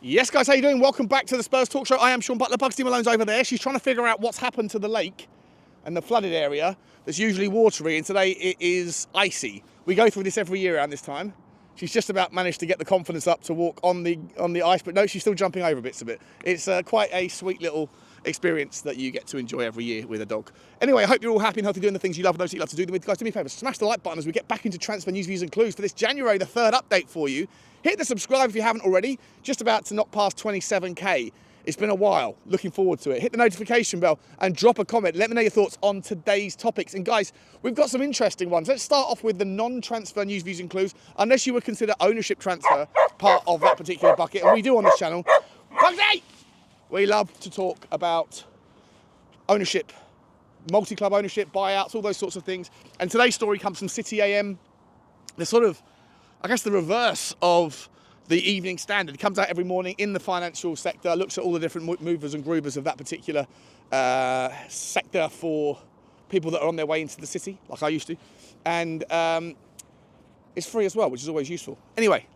Yes, guys, how you doing? Welcome back to the Spurs Talk Show. I am Sean Butler. Bugsy Malone's over there. She's trying to figure out what's happened to the lake and the flooded area that's usually watery, and today it is icy. We go through this every year around this time. She's just about managed to get the confidence up to walk on the ice, but no, she's still jumping over bits of it. It's quite a sweet little experience that you get to enjoy every year with a dog. Anyway, I hope you're all happy and healthy doing the things you love and those that you love to do them with. Guys, do me a favour, smash the like button as we get back into transfer news, views and clues for this January, the third update for you. Hit the subscribe if you haven't already. Just about to knock past 27k. It's been a while. Looking forward to it. Hit the notification bell and drop a comment. Let me know your thoughts on today's topics. And guys, we've got some interesting ones. Let's start off with the non-transfer news, views and clues, unless you would consider ownership transfer part of that particular bucket. And we do on this channel. Bugsy! We love to talk about ownership, multi-club ownership, buyouts, all those sorts of things. And today's story comes from City AM. The sort of, I guess, the reverse of the Evening Standard. It comes out every morning in the financial sector, looks at all the different movers and groovers of that particular sector for people that are on their way into the city, like I used to. And it's free as well, which is always useful. Anyway,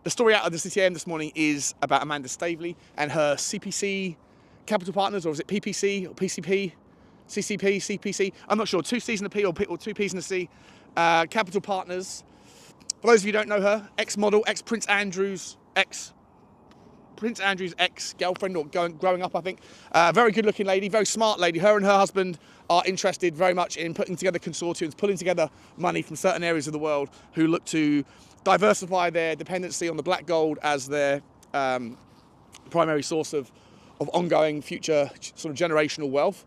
the story out of the City AM this morning is about Amanda Stavely and her CPC Capital Partners, or is it PPC or PCP, CCP, CPC? I'm not sure. 2 C's and a P or 2 P's and a C. Capital Partners. For those of you who don't know her, ex-model, ex-Prince Andrew's ex-girlfriend, or growing up, I think. Very good-looking lady, very smart lady. Her and her husband are interested very much in putting together consortiums, pulling together money from certain areas of the world who look to diversify their dependency on the black gold as their primary source of ongoing future sort of generational wealth.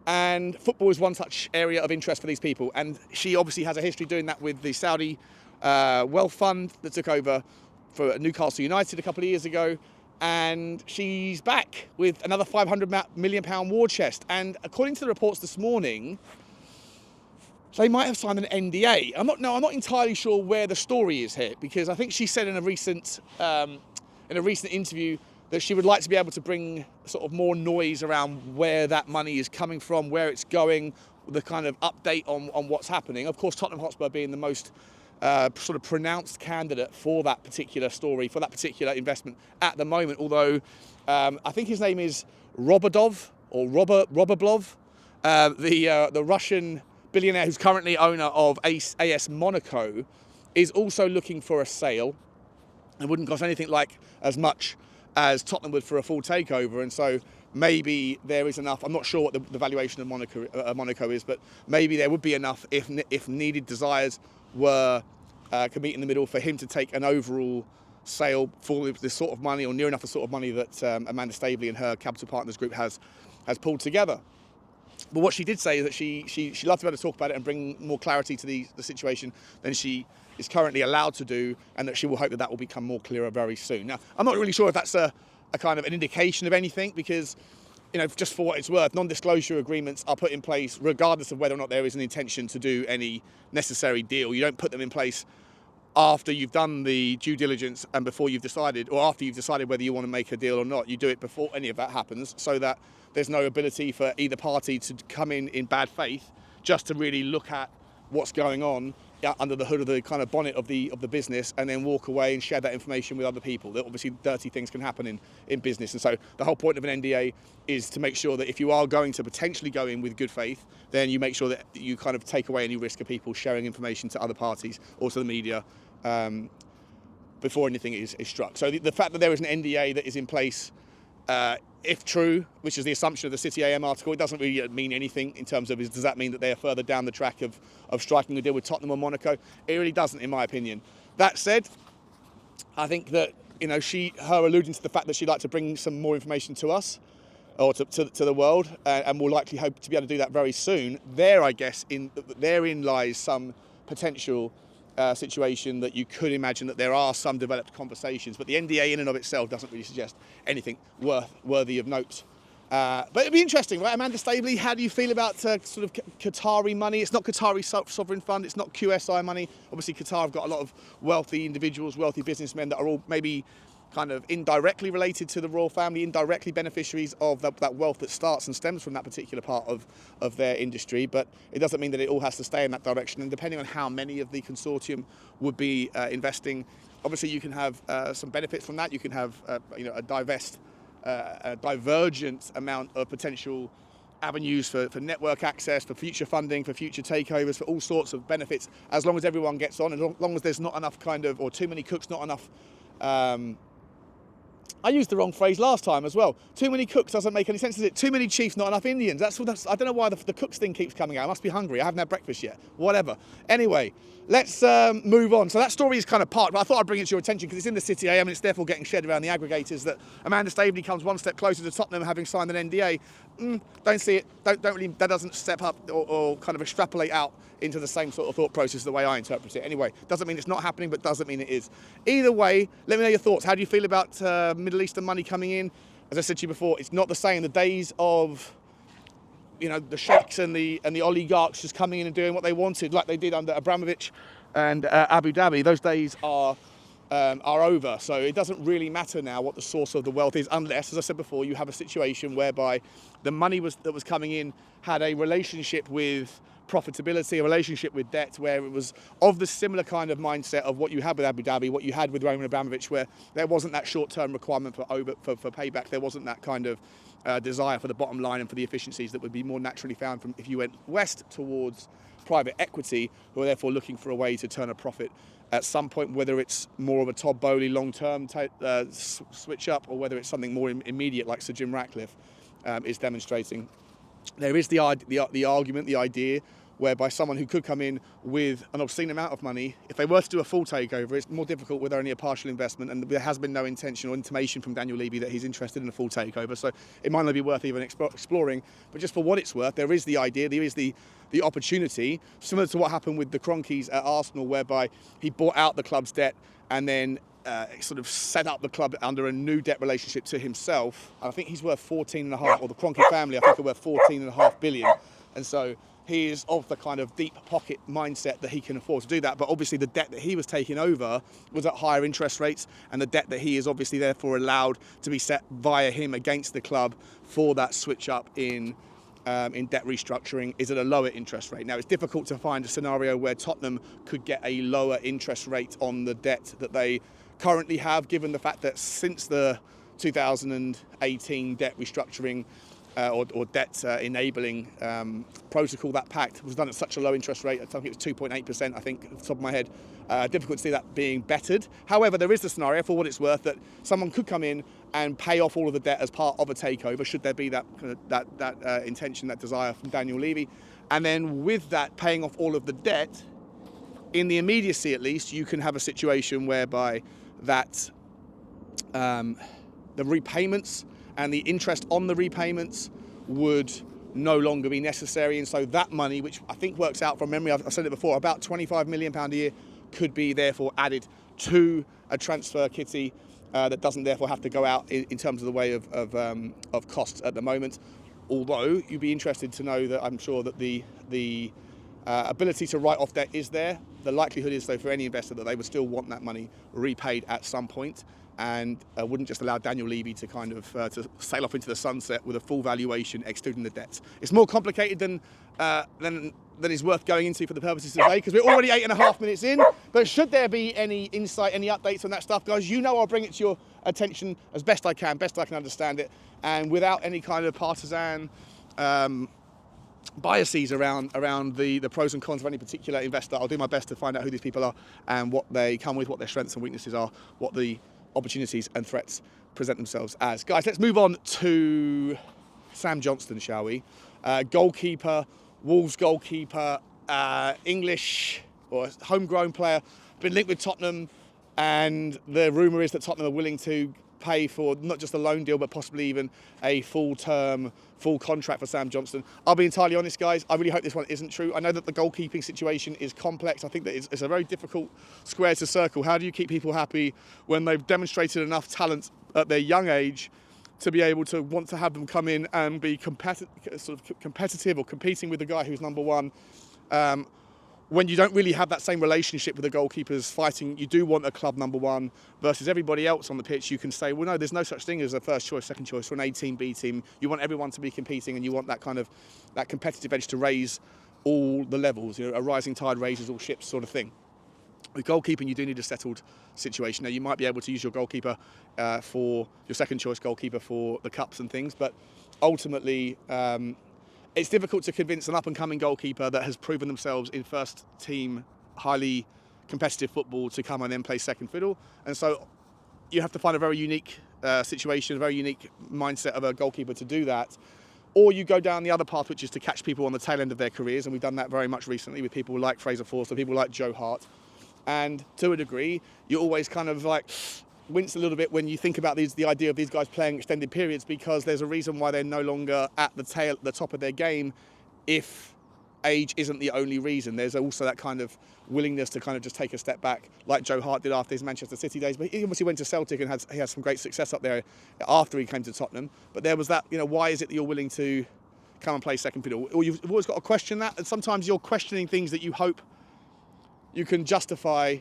And football is one such area of interest for these people. And she obviously has a history doing that with the Saudi wealth fund that took over for Newcastle United a couple of years ago. And she's back with another £500 million war chest. And according to the reports this morning, they might have signed an NDA. I'm not entirely sure where the story is here, because I think she said in a recent interview that she would like to be able to bring sort of more noise around where that money is coming from, where it's going, the kind of update on what's happening. Of course, Tottenham Hotspur being the most sort of pronounced candidate for that particular story, for that particular investment at the moment. Although I think his name is Roboblov, the Russian billionaire who's currently owner of AS Monaco, is also looking for a sale. It wouldn't cost anything like as much as Tottenham would for a full takeover, and so maybe there is enough. I'm not sure what the valuation of Monaco is, but maybe there would be enough if needed desires were could meet in the middle for him to take an overall sale for this sort of money, or near enough the sort of money that Amanda Stavely and her Capital Partners group has pulled together. But what she did say is that she loves to be able to talk about it and bring more clarity to the situation than she is currently allowed to do, and that she will hope that will become more clearer very soon. Now, I'm not really sure if that's a kind of an indication of anything, because, you know, just for what it's worth, non-disclosure agreements are put in place regardless of whether or not there is an intention to do any necessary deal. You don't put them in place after you've done the due diligence and before you've decided, or after you've decided whether you want to make a deal or not. You do it before any of that happens, so that there's no ability for either party to come in bad faith just to really look at what's going on under the hood of the kind of bonnet of the business, and then walk away and share that information with other people. That obviously dirty things can happen in business, and so the whole point of an NDA is to make sure that if you are going to potentially go in with good faith, then you make sure that you kind of take away any risk of people sharing information to other parties or to the media before anything is struck. So the fact that there is an NDA that is in place, if true, which is the assumption of the City AM article, it doesn't really mean anything in terms of does that mean that they are further down the track of striking a deal with Tottenham or Monaco? It really doesn't, in my opinion. That said, I think that, you know, her alluding to the fact that she'd like to bring some more information to us, or to the world, and will likely hope to be able to do that very soon. I guess therein lies some potential situation that you could imagine that there are some developed conversations, but the NDA in and of itself doesn't really suggest anything worthy of note. But it'd be interesting, right? Amanda Stavely, how do you feel about sort of Qatari money? It's not Qatari sovereign fund, it's not QSI money. Obviously, Qatar have got a lot of wealthy individuals, wealthy businessmen that are all maybe kind of indirectly related to the royal family, indirectly beneficiaries of that wealth that starts and stems from that particular part of their industry. But it doesn't mean that it all has to stay in that direction. And depending on how many of the consortium would be investing obviously you can have some benefits from that. You can have a divergent amount of potential avenues for network access, for future funding, for future takeovers, for all sorts of benefits, as long as everyone gets on, as long as there's not enough or too many cooks, not enough. I used the wrong phrase last time as well. Too many cooks doesn't make any sense, does it? Too many chiefs, not enough Indians. I don't know why the cooks thing keeps coming out. I must be hungry. I haven't had breakfast yet. Whatever. Anyway, let's move on. So that story is kind of parked, but I thought I'd bring it to your attention because it's in the City AM and it's therefore getting shared around the aggregators that Amanda Stavely comes one step closer to Tottenham having signed an NDA. Don't see it. Don't really. That doesn't step up or kind of extrapolate out into the same sort of thought process the way I interpret it. Anyway, doesn't mean it's not happening, but doesn't mean it is. Either way, let me know your thoughts. How do you feel about Middle Eastern money coming in? As I said to you before, it's not the same. The days of the sheikhs and the oligarchs just coming in and doing what they wanted, like they did under Abramovich and Abu Dhabi. Those days are over. So it doesn't really matter now what the source of the wealth is, unless, as I said before, you have a situation whereby the money that was coming in had a relationship with profitability, a relationship with debt, where it was of the similar kind of mindset of what you had with Abu Dhabi, what you had with Roman Abramovich, where there wasn't that short-term requirement for payback. There wasn't that kind of desire for the bottom line and for the efficiencies that would be more naturally found from if you went west towards private equity, who are therefore looking for a way to turn a profit at some point, whether it's more of a Todd Bowley long-term switch up or whether it's something more immediate like Sir Jim Ratcliffe is demonstrating. There is the argument, the idea, whereby someone who could come in with an obscene amount of money, if they were to do a full takeover, it's more difficult with only a partial investment, and there has been no intention or intimation from Daniel Levy that he's interested in a full takeover, so it might not be worth even exploring. But just for what it's worth, there is the idea, there is the opportunity, similar to what happened with the Kroenkes at Arsenal, whereby he bought out the club's debt and then sort of set up the club under a new debt relationship to himself. And I think he's worth 14.5, or the Kroenke family, I think, are worth 14.5 billion. And so he is of the kind of deep pocket mindset that he can afford to do that. But obviously the debt that he was taking over was at higher interest rates, and the debt that he is obviously therefore allowed to be set via him against the club for that switch up in debt restructuring is at a lower interest rate. Now, it's difficult to find a scenario where Tottenham could get a lower interest rate on the debt that they currently have, given the fact that since the 2018 debt restructuring or debt enabling protocol, that pact was done at such a low interest rate. I think it was 2.8%, I think, off the top of my head. Difficult to see that being bettered. However, there is the scenario, for what it's worth, that someone could come in and pay off all of the debt as part of a takeover, should there be that intention, that desire from Daniel Levy. And then with that, paying off all of the debt, in the immediacy at least, you can have a situation whereby that the repayments and the interest on the repayments would no longer be necessary. And so that money, which I think works out from memory, I've said it before, about £25 million a year, could be therefore added to a transfer kitty that doesn't therefore have to go out in terms of the way of costs at the moment. Although you'd be interested to know that I'm sure that the ability to write off debt is there. The likelihood is, though, for any investor that they would still want that money repaid at some point, and wouldn't just allow Daniel Levy to kind of to sail off into the sunset with a full valuation excluding the debts. It's more complicated than is worth going into for the purposes of today, because we're already 8.5 minutes in. But should there be any insight, any updates on that stuff, guys, you know I'll bring it to your attention as best I can understand it, and without any kind of partisan biases around the pros and cons of any particular investor. I'll do my best to find out who these people are and what they come with, what their strengths and weaknesses are, what the opportunities and threats present themselves as. Guys, let's move on to Sam Johnstone, shall we? Goalkeeper, Wolves goalkeeper, English or homegrown player, been linked with Tottenham, and the rumour is that Tottenham are willing to pay for not just a loan deal, but possibly even a full contract for Sam Johnstone. I'll be entirely honest, guys, I really hope this one isn't true. I know that the goalkeeping situation is complex. I think that it's a very difficult square to circle. How do you keep people happy when they've demonstrated enough talent at their young age to be able to want to have them come in and be competitive or competing with the guy who's number one, when you don't really have that same relationship with the goalkeepers fighting? You do want a club number one versus everybody else on the pitch. You can say, well, no, there's no such thing as a first choice, second choice for an A team, B team. You want everyone to be competing, and you want that competitive edge to raise all the levels. A rising tide raises all ships sort of thing. With goalkeeping, you do need a settled situation. Now, you might be able to use your goalkeeper for your second choice goalkeeper for the cups and things, but ultimately, it's difficult to convince an up-and-coming goalkeeper that has proven themselves in first-team, highly competitive football to come and then play second fiddle. And so you have to find a very unique situation, a very unique mindset of a goalkeeper to do that. Or you go down the other path, which is to catch people on the tail end of their careers, and we've done that very much recently with people like Fraser Forster, people like Joe Hart. And to a degree, you always kind of like wince a little bit when you think about the idea of these guys playing extended periods, because there's a reason why they're no longer at the top of their game if age isn't the only reason. There's also that kind of willingness to kind of just take a step back, like Joe Hart did after his Manchester City days. But he obviously went to Celtic and he had some great success up there after he came to Tottenham. But there was that, why is it that you're willing to come and play second fiddle? Or you've always got to question that. And sometimes you're questioning things that you hope you can justify.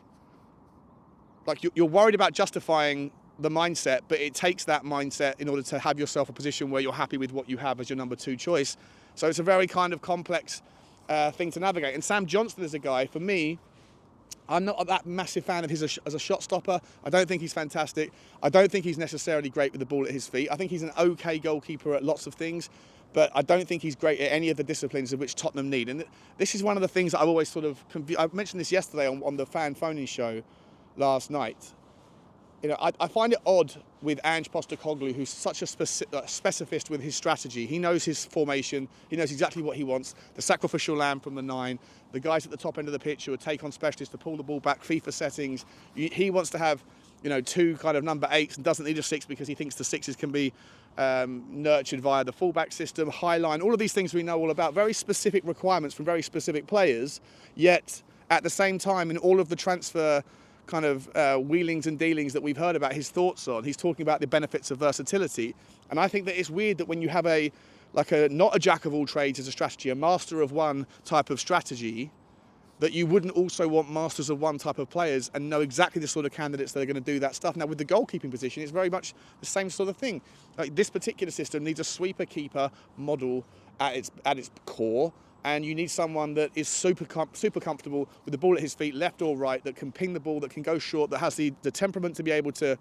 Like you're worried about justifying the mindset, but it takes that mindset in order to have yourself a position where you're happy with what you have as your number two choice. So it's a very kind of complex thing to navigate. And Sam Johnstone is a guy, for me, I'm not that massive fan of his as a shot stopper. I don't think he's fantastic. I don't think he's necessarily great with the ball at his feet. I think he's an okay goalkeeper at lots of things, but I don't think he's great at any of the disciplines of which Tottenham need. And this is one of the things that I've always sort of... I mentioned this yesterday on the fan phoning show last night. I find it odd with Ange Postecoglou, who's such a specifist with his strategy. He knows his formation. He knows exactly what he wants. The sacrificial lamb from the 9, the guys at the top end of the pitch who are take-on specialists to pull the ball back, FIFA settings. He wants to have, 2 kind of number 8s and doesn't need a 6 because he thinks the 6s can be nurtured via the fullback system, high line, all of these things we know all about. Very specific requirements from very specific players, yet at the same time in all of the transfer kind of wheelings and dealings that we've heard about his thoughts on, he's talking about the benefits of versatility. And I think that it's weird that when you have not a jack of all trades as a strategy, a master of one type of strategy, that you wouldn't also want masters of one type of players and know exactly the sort of candidates that are going to do that stuff. Now with the goalkeeping position, it's very much the same sort of thing. Like this particular system needs a sweeper keeper model at its core. And you need someone that is super comfortable with the ball at his feet, left or right, that can ping the ball, that can go short, that has the temperament to be able to,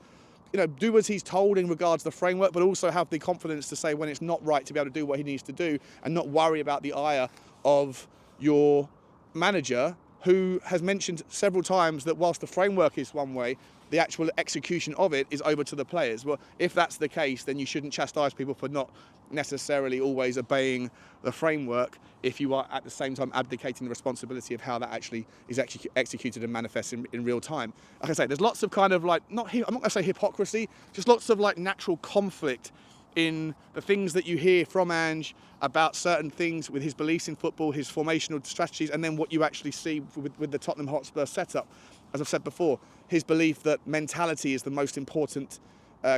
do as he's told in regards to the framework, but also have the confidence to say when it's not right to be able to do what he needs to do and not worry about the ire of your manager, who has mentioned several times that whilst the framework is one way, the actual execution of it is over to the players. Well, if that's the case, then you shouldn't chastise people for not necessarily always obeying the framework if you are at the same time abdicating the responsibility of how that actually is executed and manifests in real time. Like I say, there's lots of kind of I'm not going to say hypocrisy, just lots of natural conflict in the things that you hear from Ange about certain things with his beliefs in football, his formational strategies, and then what you actually see with the Tottenham Hotspur setup. As I've said before, his belief that mentality is the most important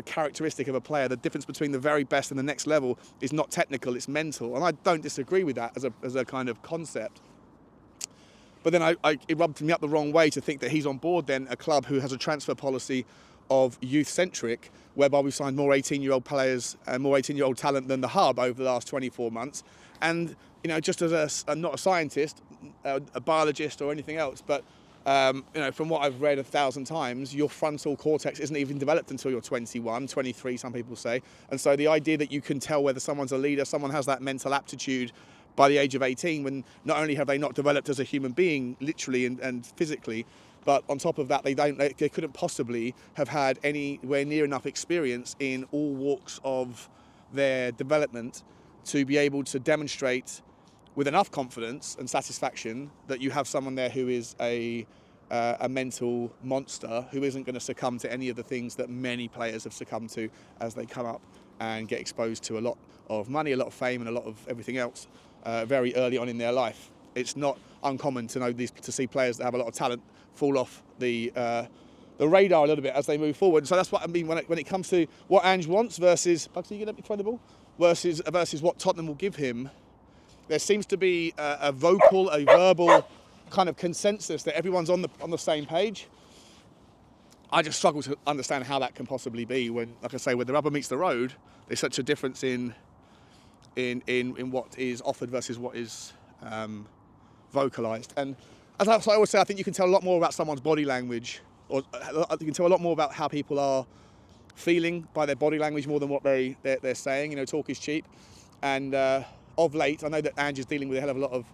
characteristic of a player. The difference between the very best and the next level is not technical, it's mental. And I don't disagree with that as a kind of concept. But then it rubbed me up the wrong way to think that he's on board then a club who has a transfer policy of youth-centric, whereby we've signed more 18-year-old players and more 18-year-old talent than the hub over the last 24 months. And, just as not a scientist, a biologist or anything else, but from what I've read 1,000 times, your frontal cortex isn't even developed until you're 21, 23, some people say. And so the idea that you can tell whether someone's a leader, someone has that mental aptitude by the age of 18, when not only have they not developed as a human being, literally and physically, but on top of that, they couldn't possibly have had anywhere near enough experience in all walks of their development to be able to demonstrate with enough confidence and satisfaction that you have someone there who is a mental monster, who isn't going to succumb to any of the things that many players have succumbed to as they come up and get exposed to a lot of money, a lot of fame, and a lot of everything else very early on in their life. It's not uncommon to see players that have a lot of talent fall off the radar a little bit as they move forward. So that's what I mean when it comes to what Ange wants versus... Bugsy, you going to let me try the ball? Versus what Tottenham will give him. There seems to be a verbal kind of consensus that everyone's on the same page. I just struggle to understand how that can possibly be when, like I say, when the rubber meets the road, there's such a difference in what is offered versus what is vocalised. And as I always say, I think you can tell a lot more about someone's body language, or you can tell a lot more about how people are feeling by their body language more than what they're saying. Talk is cheap, and of late, I know that Ange is dealing with a hell of a lot of,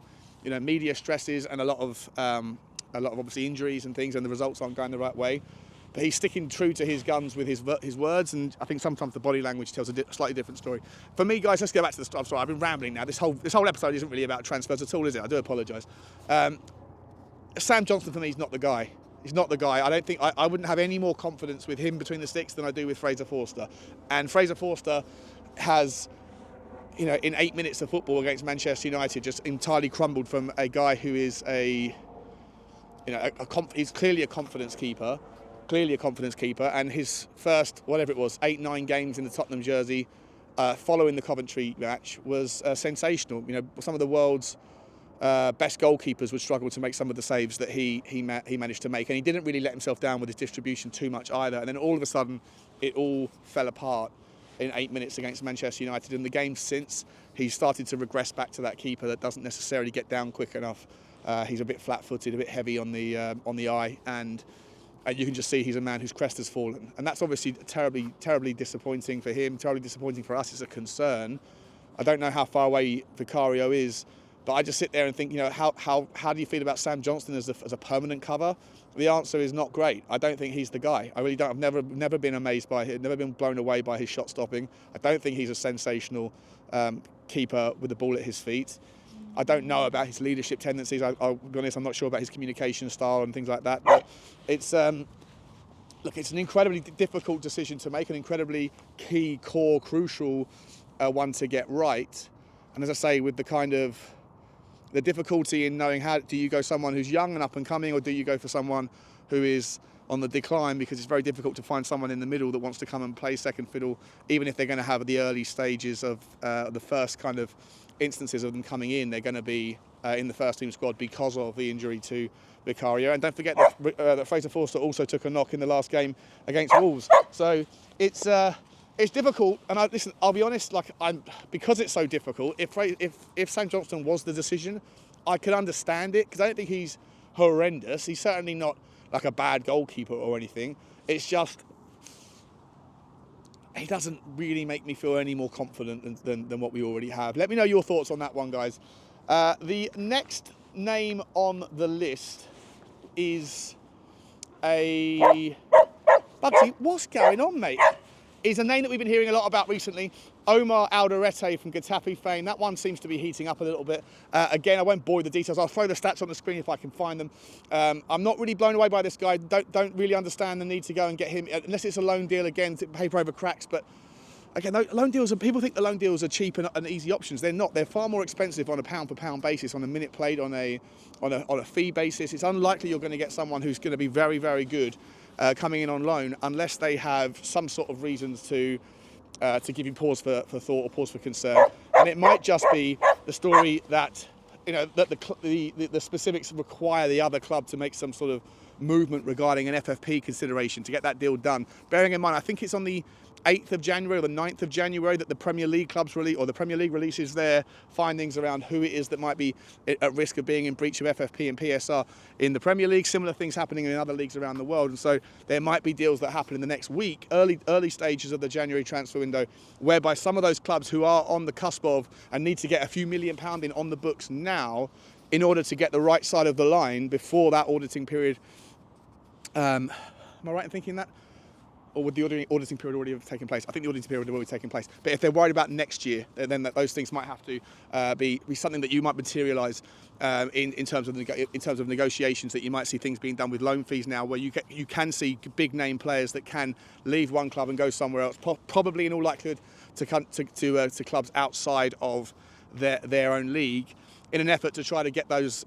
media stresses and a lot of obviously injuries and things, and the results aren't going the right way. But he's sticking true to his guns with his words, and I think sometimes the body language tells a slightly different story. For me, guys, let's go back to the start. I'm sorry, I've been rambling now. This whole episode isn't really about transfers at all, is it? I do apologise. Sam Johnson for me is not the guy. He's not the guy. I don't think I wouldn't have any more confidence with him between the sticks than I do with Fraser Forster. And Fraser Forster has, in 8 minutes of football against Manchester United, just entirely crumbled from a guy who is he's clearly a confidence keeper. And his first, whatever it was, 8-9 games in the Tottenham jersey, following the Coventry match, was sensational. Some of the world's best goalkeepers would struggle to make some of the saves that he managed to make, and he didn't really let himself down with his distribution too much either. And then all of a sudden, it all fell apart in 8 minutes against Manchester United. In the game since, he's started to regress back to that keeper that doesn't necessarily get down quick enough. He's a bit flat-footed, a bit heavy on the eye, and you can just see he's a man whose crest has fallen. And that's obviously terribly, terribly disappointing for him, terribly disappointing for us. It's a concern. I don't know how far away Vicario is, but I just sit there and think, how do you feel about Sam Johnson as a permanent cover? The answer is not great. I don't think he's the guy. I really don't. I've never been amazed by him, never been blown away by his shot stopping. I don't think he's a sensational keeper with the ball at his feet. I don't know about his leadership tendencies. I'll be honest, I'm not sure about his communication style and things like that. But it's it's an incredibly difficult decision to make, an incredibly key, core, crucial one to get right. And as I say, with the difficulty in knowing how do you go someone who's young and up and coming, or do you go for someone who is on the decline, because it's very difficult to find someone in the middle that wants to come and play second fiddle, even if they're going to have the early stages of the first kind of instances of them coming in. They're going to be in the first team squad because of the injury to Vicario. And don't forget that Fraser Forster also took a knock in the last game against Wolves. So it's difficult, and I'll be honest. Because it's so difficult. If Sam Johnson was the decision, I could understand it, because I don't think he's horrendous. He's certainly not like a bad goalkeeper or anything. It's just he doesn't really make me feel any more confident than what we already have. Let me know your thoughts on that one, guys. The next name on the list is Bugsy, what's going on, mate? Is a name that we've been hearing a lot about recently. Omar Alderete from Getafe fame. That one seems to be heating up a little bit. Again, I won't bore you with the details. I'll throw the stats on the screen if I can find them. I'm not really blown away by this guy. Don't really understand the need to go and get him, unless it's a loan deal again to paper over cracks. But again, loan deals people think the loan deals are cheap and easy options. They're not. They're far more expensive on a pound for pound basis, on a minute played, on a fee basis. It's unlikely you're going to get someone who's going to be very, very good coming in on loan, unless they have some sort of reasons to give you pause for thought or pause for concern. And it might just be the story that that the specifics require the other club to make some sort of movement regarding an FFP consideration to get that deal done. Bearing in mind, I think it's on the 8th of January or the 9th of January that the Premier League clubs the Premier League releases their findings around who it is that might be at risk of being in breach of FFP and PSR in the Premier League. Similar things happening in other leagues around the world, and so there might be deals that happen in the next week, early stages of the January transfer window, whereby some of those clubs who are on the cusp of and need to get a few £1 million in on the books now in order to get the right side of the line before that auditing period. Am I right in thinking that? Or would the auditing period already have taken place? I think the auditing period would have already taken place. But if they're worried about next year, then those things might have to be something that you might materialise in terms of negotiations. That you might see things being done with loan fees now, where you can see big name players that can leave one club and go somewhere else, probably in all likelihood to clubs outside of their own league, in an effort to try to get those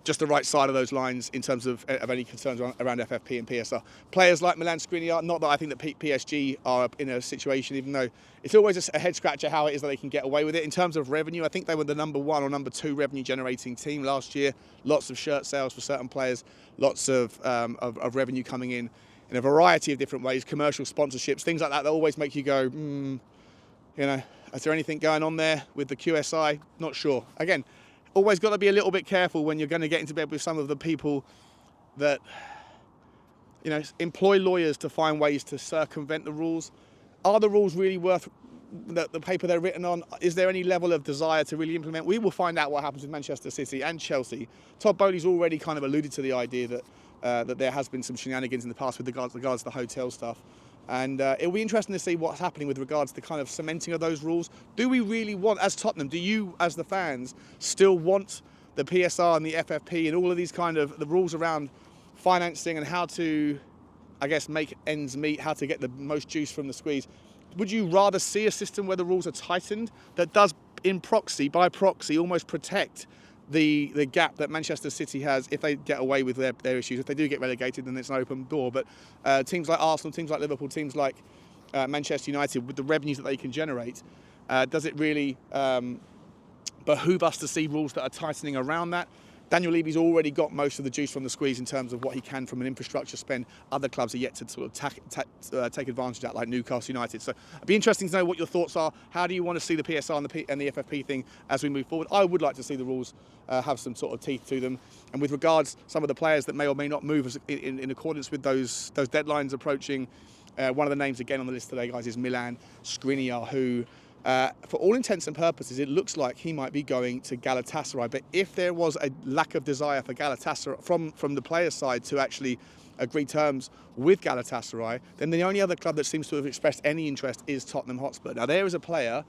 just the right side of those lines in terms of any concerns around FFP and PSR. Players like Milan Skriniar, not that I think that PSG are in a situation, even though it's always a head scratcher how it is that they can get away with it. In terms of revenue, I think they were the number 1 or number 2 revenue generating team last year. Lots of shirt sales for certain players, lots of revenue coming in a variety of different ways, commercial sponsorships, things like that always make you go, is there anything going on there with the QSI? Not sure. Again, always got to be a little bit careful when you're going to get into bed with some of the people that, employ lawyers to find ways to circumvent the rules. Are the rules really worth the paper they're written on? Is there any level of desire to really implement? We will find out what happens with Manchester City and Chelsea. Todd Bowley's already kind of alluded to the idea that there has been some shenanigans in the past with regards to the hotel stuff. And it'll be interesting to see what's happening with regards to the kind of cementing of those rules. Do we really want, as Tottenham, do you, as the fans, still want the PSR and the FFP and all of these kind of the rules around financing and how to, I guess, make ends meet, how to get the most juice from the squeeze? Would you rather see a system where the rules are tightened that does, by proxy, almost protect the gap that Manchester City has if they get away with their issues? If they do get relegated, then it's an open door. But teams like Arsenal, teams like Liverpool, teams like Manchester United, with the revenues that they can generate, does it really behoove us to see rules that are tightening around that? Daniel Levy's already got most of the juice from the squeeze in terms of what he can from an infrastructure spend. Other clubs are yet to sort of take advantage of that, like Newcastle United. So it'd be interesting to know what your thoughts are. How do you want to see the PSR and the FFP thing as we move forward? I would like to see the rules have some sort of teeth to them. And with regards some of the players that may or may not move in accordance with those deadlines approaching, one of the names again on the list today, guys, is Milan Skriniar, who, for all intents and purposes, it looks like he might be going to Galatasaray. But if there was a lack of desire for Galatasaray from the players' side to actually agree terms with Galatasaray, then the only other club that seems to have expressed any interest is Tottenham Hotspur. Now, there is a player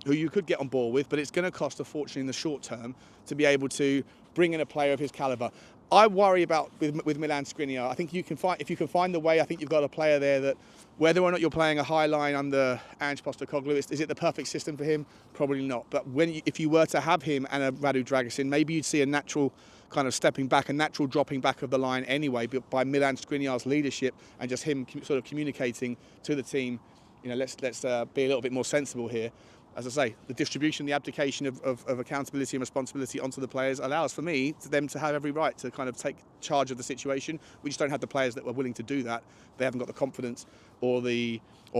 who you could get on board with, but it's going to cost a fortune in the short term to be able to bring in a player of his calibre. I worry about with Milan Skriniar. I think if you can find the way, I think you've got a player there that, whether or not you're playing a high line under Ange Postecoglou, is it the perfect system for him? Probably not. But if you were to have him and a Radu Dragusin, maybe you'd see a natural kind of stepping back, a natural dropping back of the line anyway, but by Milan Skriniar's leadership and just him sort of communicating to the team, let's be a little bit more sensible here. As I say, the distribution, the abdication of accountability and responsibility onto the players allows for them to have every right to kind of take charge of the situation. We just don't have the players that were willing to do that. They haven't got the confidence or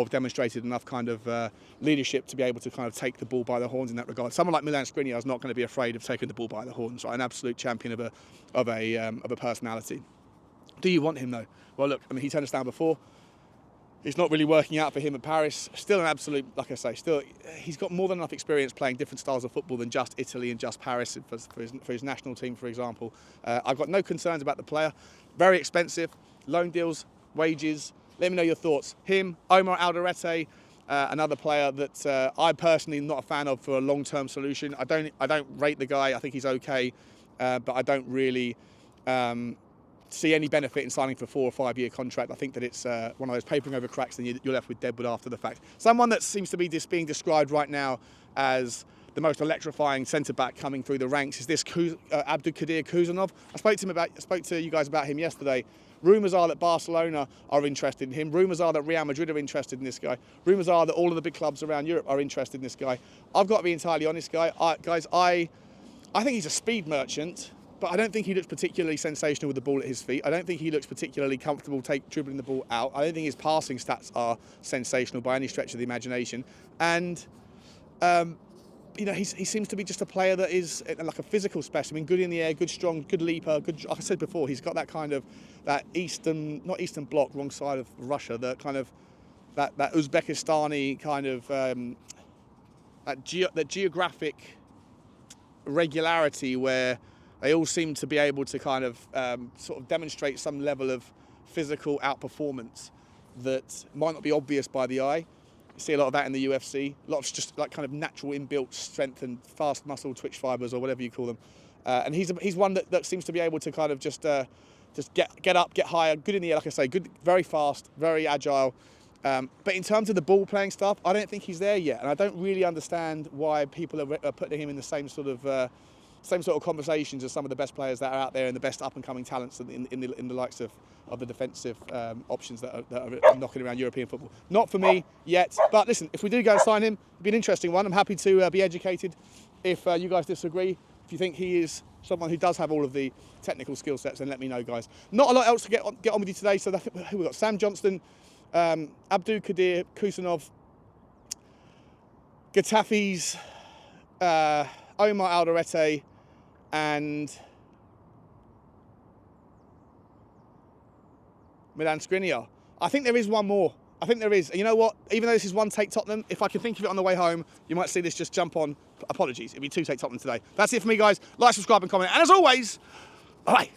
demonstrated enough kind of leadership to be able to kind of take the bull by the horns in that regard. Someone like Milan Skriniar is not going to be afraid of taking the bull by the horns, right? An absolute champion of a personality. Do you want him though? Well, look, I mean, he turned us down before. It's not really working out for him at Paris. Still an absolute, like I say, he's got more than enough experience playing different styles of football than just Italy and just Paris for his national team, for example. I've got no concerns about the player. Very expensive, loan deals, wages. Let me know your thoughts. Him, Omar Alderete, another player that I personally am not a fan of for a long-term solution. I don't rate the guy. I think he's okay, but I don't really see any benefit in signing for a 4 or 5 year contract. I think that it's one of those papering over cracks and you're left with deadwood after the fact. Someone that seems to be being described right now as the most electrifying centre-back coming through the ranks is this Abdulkadir Kuzanov. I spoke to you guys about him yesterday. Rumours are that Barcelona are interested in him. Rumours are that Real Madrid are interested in this guy. Rumours are that all of the big clubs around Europe are interested in this guy. I've got to be entirely honest, guys. I think he's a speed merchant, but I don't think he looks particularly sensational with the ball at his feet. I don't think he looks particularly comfortable dribbling the ball out. I don't think his passing stats are sensational by any stretch of the imagination. And, he seems to be just a player that is like a physical specimen, good in the air, good strong, good leaper, good. Like I said before, he's got that kind of, not Eastern Bloc, wrong side of Russia, that kind of, that Uzbekistani kind of, that geographic regularity where they all seem to be able to kind of sort of demonstrate some level of physical outperformance that might not be obvious by the eye. You see a lot of that in the UFC. A lot of just like kind of natural inbuilt strength and fast muscle twitch fibers or whatever you call them. And he's one that seems to be able to kind of just get up, get higher, good in the air, like I say, good, very fast, very agile. But in terms of the ball playing stuff, I don't think he's there yet, and I don't really understand why people are putting him in the same sort of conversations as some of the best players that are out there and the best up-and-coming talents in the likes of the defensive options that are knocking around European football. Not for me yet, but listen, if we do go and sign him, it'll be an interesting one. I'm happy to be educated if you guys disagree. If you think he is someone who does have all of the technical skill sets, then let me know, guys. Not a lot else to get on with you today, so who we got? Sam Johnston, Abdulkadir Kusanov, Getafi's Omar Alderete, and Milan Skriniar. I think there is one more. I think there is. And you know what? Even though this is one take Tottenham, if I can think of it on the way home, you might see this just jump on. Apologies, it'll be 2 take Tottenham today. That's it for me, guys. Like, subscribe, and comment. And as always, bye.